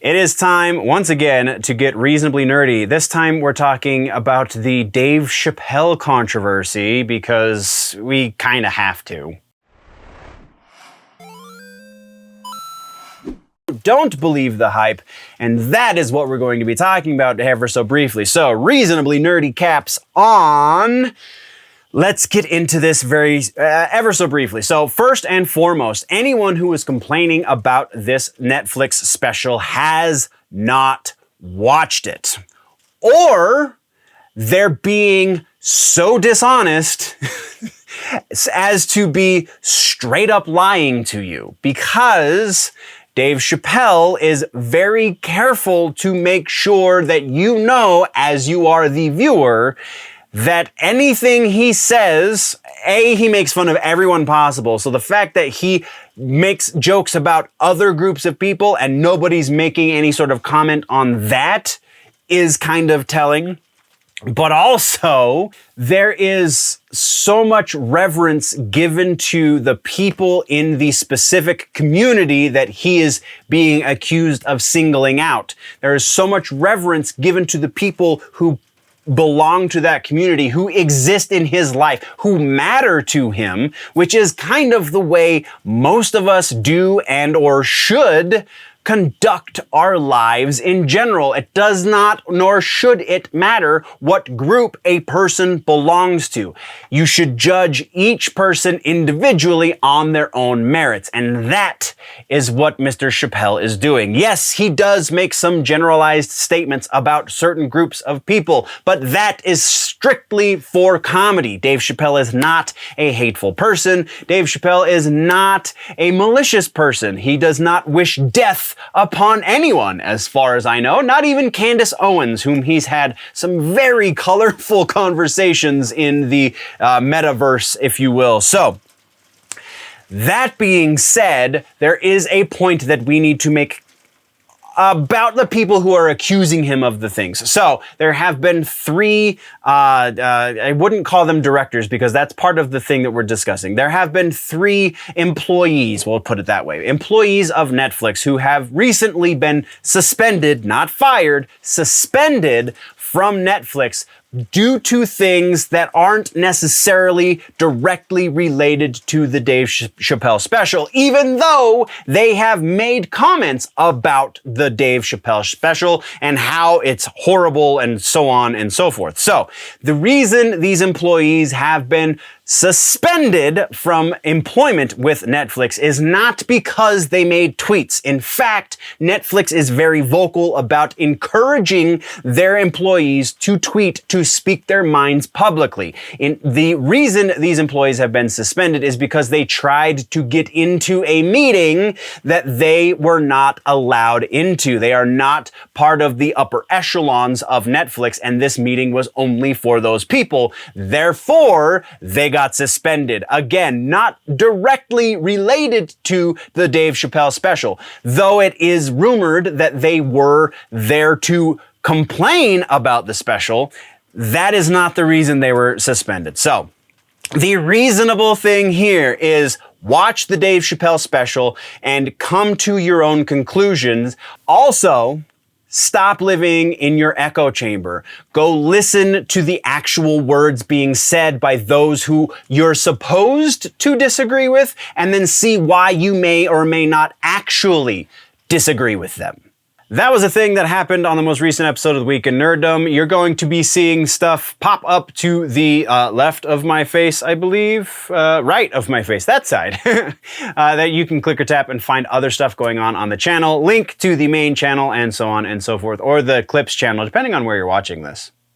It is time, once again, to get reasonably nerdy. This time we're talking about the Dave Chappelle controversy because we kind of have to. Don't believe the hype, and that is what we're going to be talking about ever so briefly. So, reasonably nerdy caps on. Let's get into this ever so briefly. So first and foremost, anyone who is complaining about this Netflix special has not watched it. Or they're being so dishonest as to be straight up lying to you, because Dave Chappelle is very careful to make sure that you know, as you are the viewer, that anything he says, he makes fun of everyone possible. So the fact that he makes jokes about other groups of people and nobody's making any sort of comment on that is kind of telling. But also, there is so much reverence given to the people in the specific community that he is being accused of singling out. There is so much reverence given to the people who belong to that community, who exist in his life, who matter to him, which is kind of the way most of us do and or should conduct our lives in general. It does not, nor should it matter what group a person belongs to. You should judge each person individually on their own merits. And that is what Mr. Chappelle is doing. Yes, he does make some generalized statements about certain groups of people, but that is strictly for comedy. Dave Chappelle is not a hateful person. Dave Chappelle is not a malicious person. He does not wish death upon anyone, as far as I know, not even Candace Owens, whom he's had some very colorful conversations in the metaverse, if you will. So, that being said, there is a point that we need to make about the people who are accusing him of the things. So there have been three, I wouldn't call them directors because that's part of the thing that we're discussing. There have been three employees, we'll put it that way, employees of Netflix who have recently been suspended, not fired, suspended from Netflix due to things that aren't necessarily directly related to the Dave Chappelle special, even though they have made comments about the Dave Chappelle special and how it's horrible and so on and so forth. So the reason these employees have been suspended from employment with Netflix is not because they made tweets. In fact, Netflix is very vocal about encouraging their employees to tweet, to speak their minds publicly. The reason these employees have been suspended is because they tried to get into a meeting that they were not allowed into. They are not part of the upper echelons of Netflix, and this meeting was only for those people. Therefore, they got suspended. Again, not directly related to the Dave Chappelle special, though it is rumored that they were there to complain about the special. That is not the reason they were suspended. So, the reasonable thing here is watch the Dave Chappelle special and come to your own conclusions. Also, stop living in your echo chamber. Go listen to the actual words being said by those who you're supposed to disagree with, and then see why you may or may not actually disagree with them. That was a thing that happened on the most recent episode of the Week in Nerddom. You're going to be seeing stuff pop up to the left of my face, I believe, right of my face, that side, that you can click or tap and find other stuff going on the channel, link to the main channel and so on and so forth, or the clips channel, depending on where you're watching this.